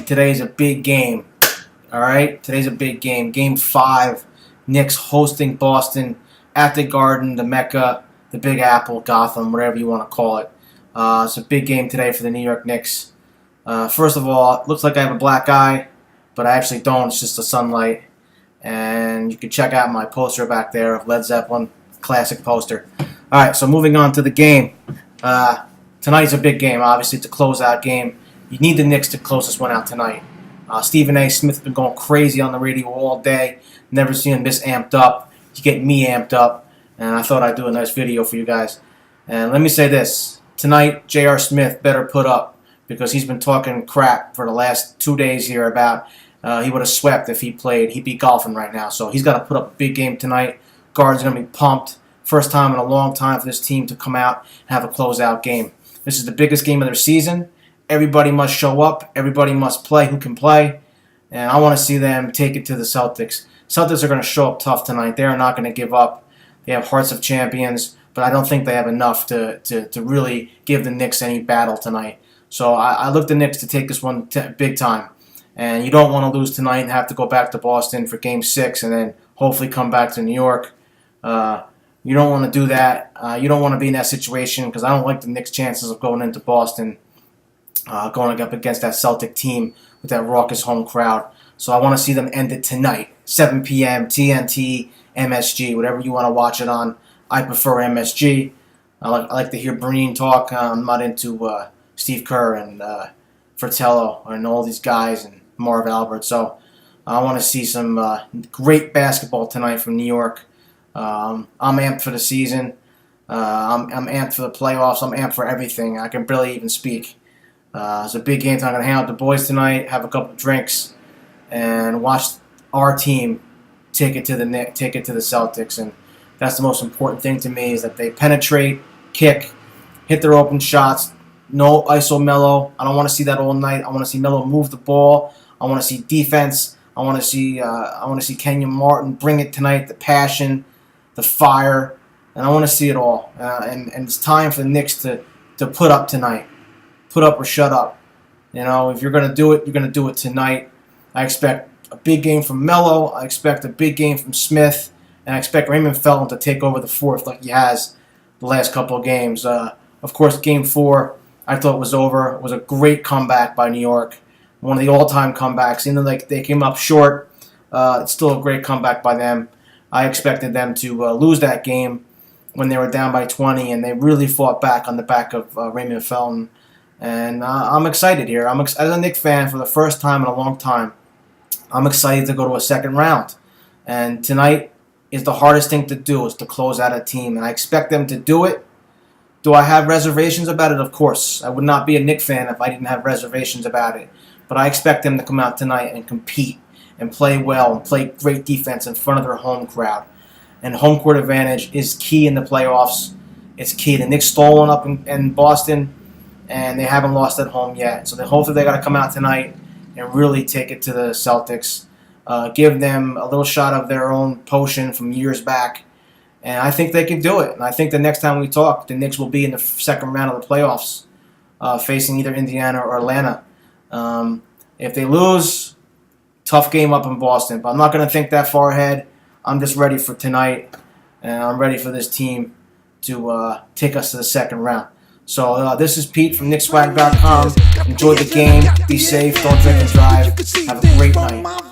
today's a big game. All right, today's a big game. Game 5, Knicks hosting Boston at the Garden, the Mecca, the Big Apple, Gotham, whatever you want to call it. It's a big game today for the New York Knicks. First of all, it looks like I have a black eye, but I actually don't. It's just the sunlight. And you can check out my poster back there of Led Zeppelin, classic poster. All right, so moving on to the game. Tonight's a big game. Obviously, it's a closeout game. You need the Knicks to close this one out tonight. Stephen A. Smith has been going crazy on the radio all day. Never seen him this amped up. You get me amped up. And I thought I'd do a nice video for you guys. And let me say this. Tonight, J.R. Smith better put up, because he's been talking crap for the last 2 days here about he would have swept if he played. He'd be golfing right now. So he's got to put up a big game tonight. Guard's going to be pumped. First time in a long time for this team to come out and have a closeout game. This is the biggest game of their season. Everybody must show up. Everybody must play who can play. And I want to see them take it to the Celtics. Celtics are going to show up tough tonight. They are not going to give up. They have hearts of champions, but I don't think they have enough to really give the Knicks any battle tonight. So I look the Knicks to take this one big time. And you don't want to lose tonight and have to go back to Boston for Game 6 and then hopefully come back to New York. You don't want to do that. You don't want to be in that situation, because I don't like the Knicks' chances of going into Boston, going up against that Celtic team with that raucous home crowd. So I want to see them end it tonight, 7 p.m., TNT, MSG, whatever you want to watch it on. I prefer MSG. I like to hear Breen talk. I'm not into Steve Kerr and Fratello and all these guys and Marv Albert. So I want to see some great basketball tonight from New York. I'm amped for the season. I'm amped for the playoffs. I'm amped for everything. I can barely even speak. It's a big game. So I'm going to hang out with the boys tonight, have a couple of drinks, and watch our team take it to the Celtics. And that's the most important thing to me, is that they penetrate, kick, hit their open shots. No ISO Melo. I don't want to see that all night. I want to see Melo move the ball. I want to see defense. I want to see Kenyon Martin bring it tonight. The passion, the fire, and I want to see it all. And it's time for the Knicks to put up tonight. Put up or shut up. You know, if you're going to do it, you're going to do it tonight. I expect a big game from Melo. I expect a big game from Smith. And I expect Raymond Felton to take over the fourth like he has the last couple of games. Of course, Game 4, I thought was over. It was a great comeback by New York. One of the all-time comebacks. Even though they came up short, it's still a great comeback by them. I expected them to lose that game when they were down by 20, and they really fought back on the back of Raymond Felton. And I'm excited here. As a Knicks fan, for the first time in a long time, I'm excited to go to a second round. And tonight is the hardest thing to do, is to close out a team. And I expect them to do it. Do I have reservations about it? Of course. I would not be a Knicks fan if I didn't have reservations about it. But I expect them to come out tonight and compete and play well and play great defense in front of their home crowd. And home court advantage is key in the playoffs. It's key. The Knicks stole one up in Boston, and they haven't lost at home yet. So hopefully they got to come out tonight and really take it to the Celtics. Give them a little shot of their own potion from years back. And I think they can do it. And I think the next time we talk, the Knicks will be in the second round of the playoffs, facing either Indiana or Atlanta. If they lose, tough game up in Boston. But I'm not going to think that far ahead. I'm just ready for tonight, and I'm ready for this team to take us to the second round. So this is Pete from KnicksSwag.com. Enjoy the game. Be safe. Don't drink and drive. Have a great night.